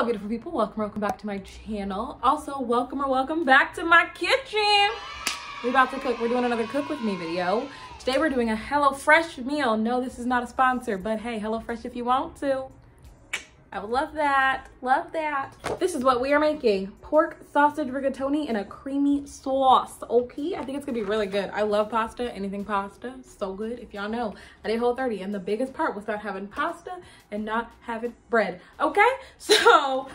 Hello beautiful people, welcome back to my channel. Also welcome back to my kitchen. We're about to cook. We're doing another cook with me video. Today we're doing a HelloFresh meal. No, this is not a sponsor, but hey, HelloFresh if you want to. I would love that. This is what we are making. Pork sausage rigatoni in a creamy sauce. Okay, I think it's gonna be really good. I love pasta, anything pasta, so good. If y'all know, I did Whole30 and the biggest part was not having pasta and not having bread. Okay, so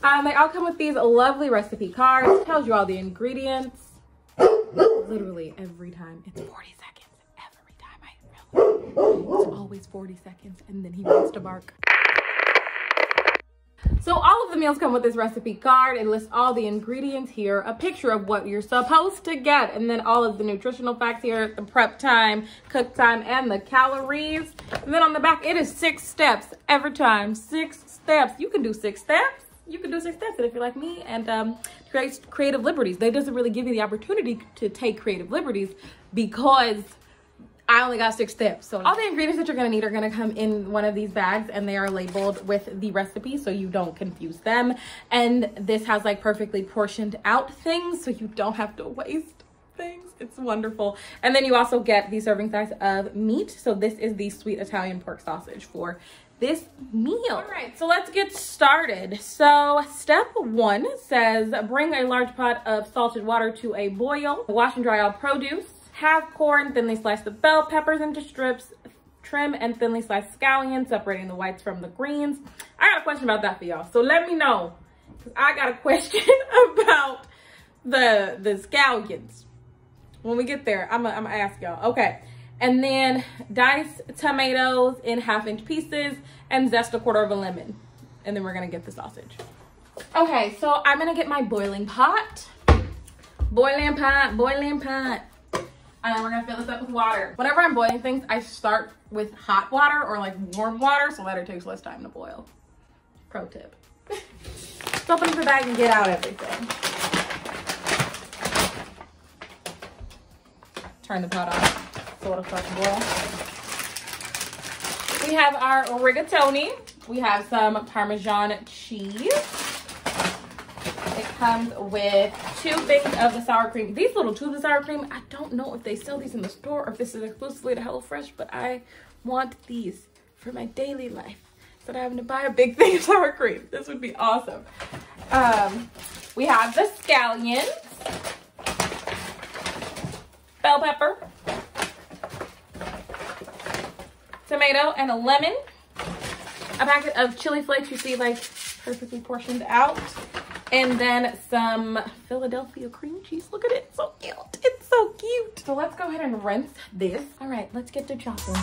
they all come with these lovely recipe cards. Tells you all the ingredients. Literally every time, it's 40 seconds. Every time it's always 40 seconds and then he wants to bark. So all of the meals come with this recipe card. It lists all the ingredients here, a picture of what you're supposed to get, and then all of the nutritional facts here, the prep time, cook time, and the calories. And then on the back, it is 6 steps every time. 6 steps. You can do 6 steps. You can do 6 steps, and if you're like me and create creative liberties, they doesn't really give you the opportunity to take creative liberties because I only got 6 steps. So all the ingredients that you're gonna need are gonna come in one of these bags, and they are labeled with the recipe so you don't confuse them. And this has like perfectly portioned out things so you don't have to waste things. It's wonderful. And then you also get the serving size of meat. So this is the sweet Italian pork sausage for this meal. All right, so let's get started. So step 1 says bring a large pot of salted water to a boil. Wash and dry all produce. Have corn, thinly slice the bell peppers into strips, trim and thinly sliced scallions, separating the whites from the greens. I got a question about that for y'all, so let me know, because I got a question about the scallions. When we get there, I'm gonna ask y'all. Okay, and then dice tomatoes in 1/2-inch pieces and zest a 1/4 of a lemon. And then we're gonna get the sausage. Okay, so I'm gonna get my boiling pot. Boiling pot. And we're gonna fill this up with water. Whenever I'm boiling things, I start with hot water or like warm water so that it takes less time to boil. Pro tip. Just open up the bag and get out everything. Turn the pot off so it'll start to boil. We have our rigatoni. We have some Parmesan cheese. It comes with 2 things of the sour cream. These little tubes of sour cream, I don't know if they sell these in the store or if this is exclusively to HelloFresh, but I want these for my daily life instead of having to buy a big thing of sour cream. This would be awesome. We have the scallions, bell pepper, tomato, and a lemon. A packet of chili flakes, you see, like perfectly portioned out. And then some Philadelphia cream cheese. Look at it, it's so cute. It's so cute. So let's go ahead and rinse this. All right, let's get to chopping.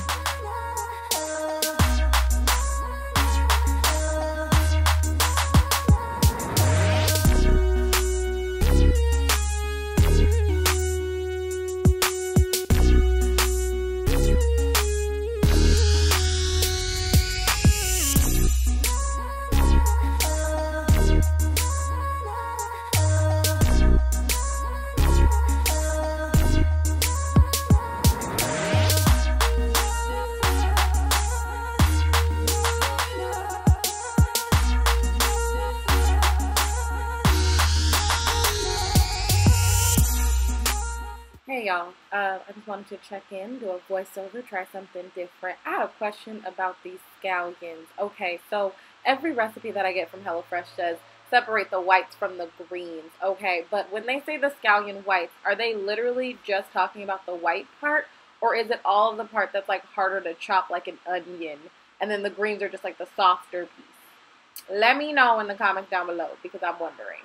Hey y'all, I just wanted to check in, do a voiceover, try something different. I have a question about these scallions. Okay, so every recipe that I get from HelloFresh says separate the whites from the greens. Okay, but when they say the scallion whites, are they literally just talking about the white part? Or is it all of the part that's like harder to chop like an onion? And then the greens are just like the softer piece? Let me know in the comments down below because I'm wondering.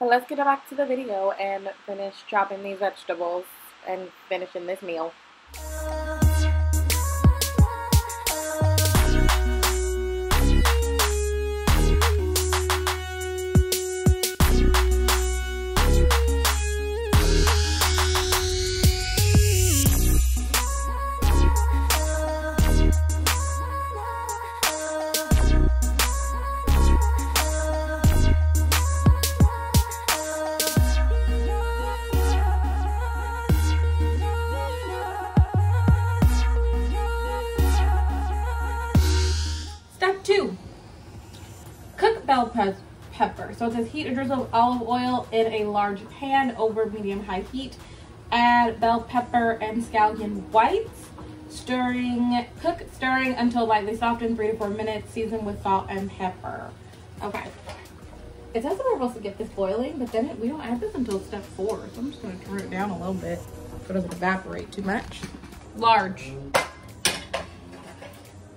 But let's get back to the video and finish chopping these vegetables and finishing this meal. pepper. So it says heat a drizzle of olive oil in a large pan over medium-high heat. Add bell pepper and scallion whites. Cook stirring until lightly softened, 3 to 4 minutes. Season with salt and pepper. Okay. It says that we're supposed to get this boiling, but then we don't add this until step 4. So I'm just going to turn it down a little bit so it doesn't evaporate too much. Large.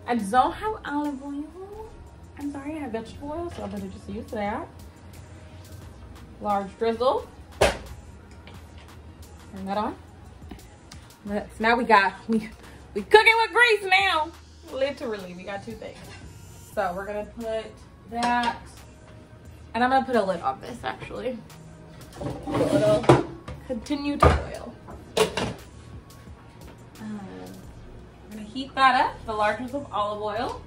I don't have olive oil. I'm sorry, I have vegetable oil, so I'm going to just use that. Large drizzle. Turn that on. Now we cooking with grease now. Literally, we got 2 things. So we're going to put that. And I'm going to put a lid on this, actually. So it'll continue to boil. I'm going to heat that up, the largest of olive oil.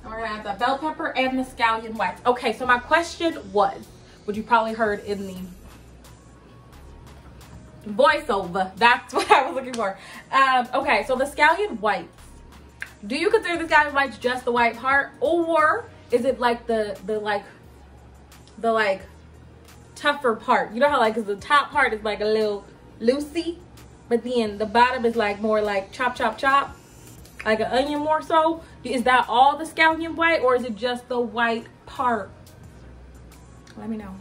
And we're going to add the bell pepper and the scallion whites. Okay, so my question was, which you probably heard in the voiceover. That's what I was looking for. Okay, so the scallion whites. Do you consider the scallion whites just the white part, or is it like the tougher part? You know how like the top part is like a little loosey, but then the bottom is like more like chop chop chop, like an onion more so. Is that all the scallion white, or is it just the white part? Let me know.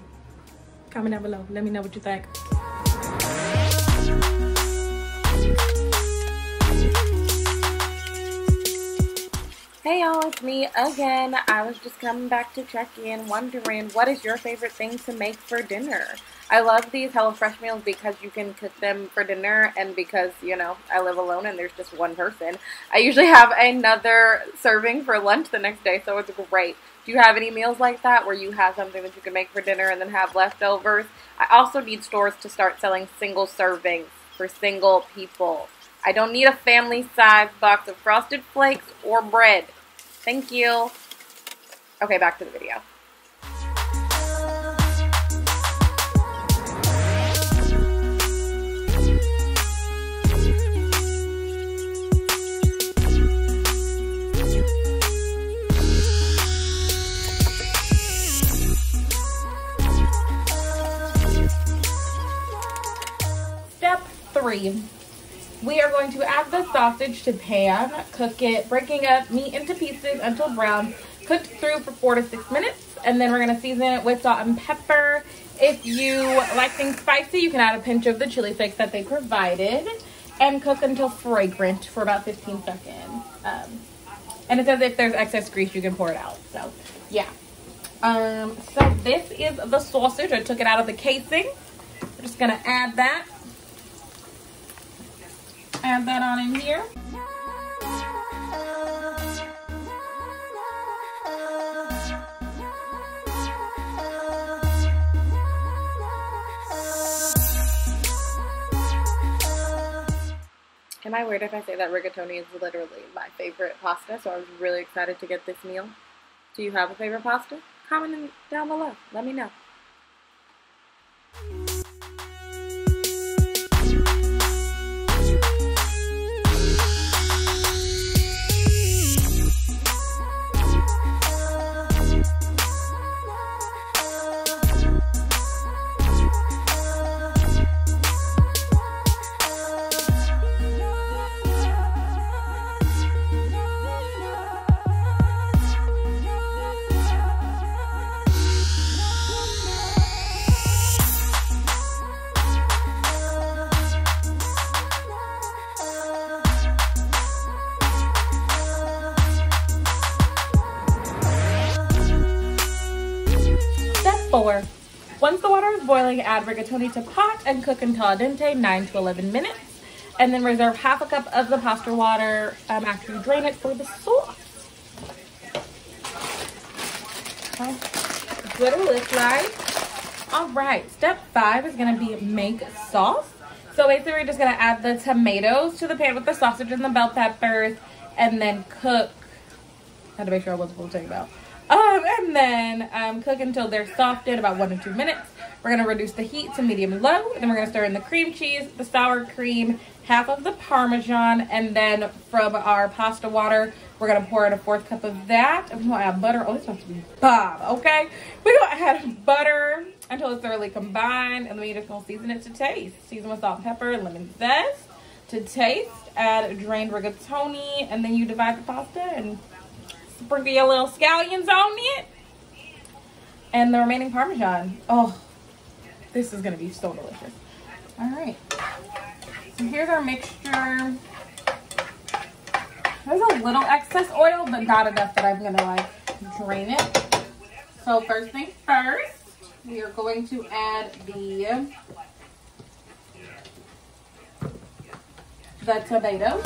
Comment down below. Let me know what you think. Hey y'all, it's me again. I was just coming back to check in, wondering what is your favorite thing to make for dinner? I love these HelloFresh meals because you can cook them for dinner, and because, you know, I live alone and there's just one person. I usually have another serving for lunch the next day, so it's great. Do you have any meals like that where you have something that you can make for dinner and then have leftovers? I also need stores to start selling single servings for single people. I don't need a family-sized box of Frosted Flakes or bread. Thank you. Okay, back to the video. Step 3. We are going to add the sausage to pan, cook it, breaking up meat into pieces until brown, cooked through for 4 to 6 minutes, and then we're going to season it with salt and pepper. If you like things spicy, you can add a pinch of the chili flakes that they provided, and cook until fragrant for about 15 seconds. And it says if there's excess grease, you can pour it out. So, yeah. So this is the sausage. I took it out of the casing. We're just going to add that. Add that on in here. Am I weird if I say that rigatoni is literally my favorite pasta? So I was really excited to get this meal. Do you have a favorite pasta? Comment down below. Let me know. Once the water is boiling, add rigatoni to pot and cook until al dente, 9 to 11 minutes. And then reserve half a cup of the pasta water after you drain it for the sauce. That's what it looks like. All right, step 5 is going to be make sauce. So basically, we're just going to add the tomatoes to the pan with the sausage and the bell peppers, and then cook. I had to make sure I wasn't supposed to take it out. And then cook until they're softened, about 1 to 2 minutes. We're gonna reduce the heat to medium low, and then we're gonna stir in the cream cheese, the sour cream, half of the Parmesan, and then from our pasta water, we're gonna pour in a 4th cup of that. And we're gonna add butter. Oh, it's supposed to be Bob, okay? We're gonna add butter until it's thoroughly combined, and then we just gonna season it to taste. Season with salt and pepper and lemon zest to taste. Add drained rigatoni, and then you divide the pasta and sprinkle your little scallions on it. And the remaining Parmesan. Oh, this is gonna be so delicious. All right, so here's our mixture. There's a little excess oil, but not enough that I'm gonna like drain it. So first things first, we are going to add the tomatoes.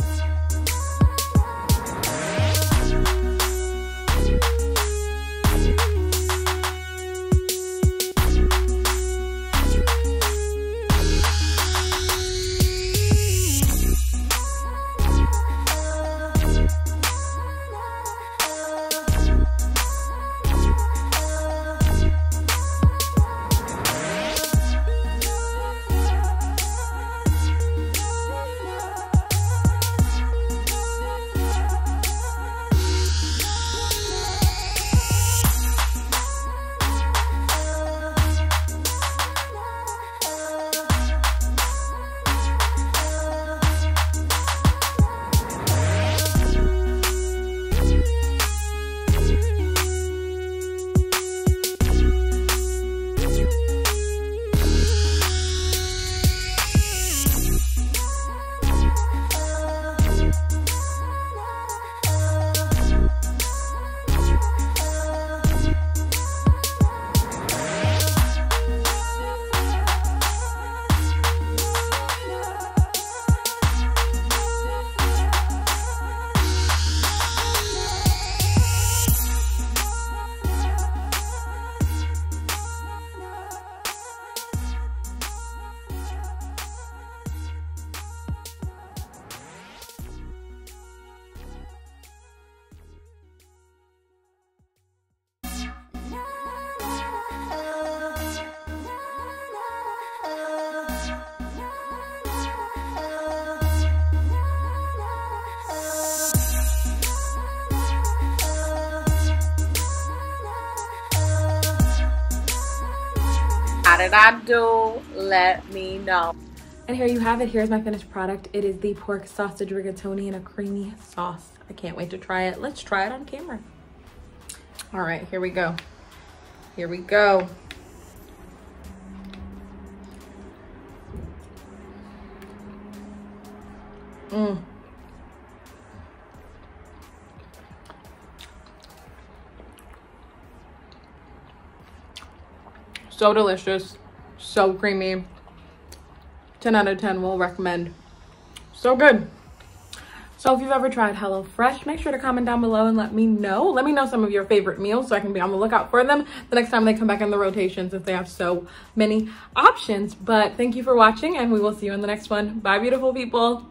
How did I do? Let me know. And here you have it. Here's my finished product. It is the pork sausage rigatoni in a creamy sauce. I can't wait to try it. Let's try it on camera. All right, here we go. Here we go. So delicious, so creamy. 10 out of 10 will recommend. So good. So if you've ever tried HelloFresh, make sure to comment down below and let me know. Let me know some of your favorite meals so I can be on the lookout for them the next time they come back in the rotation, since they have so many options. But thank you for watching, and we will see you in the next one. Bye, beautiful people.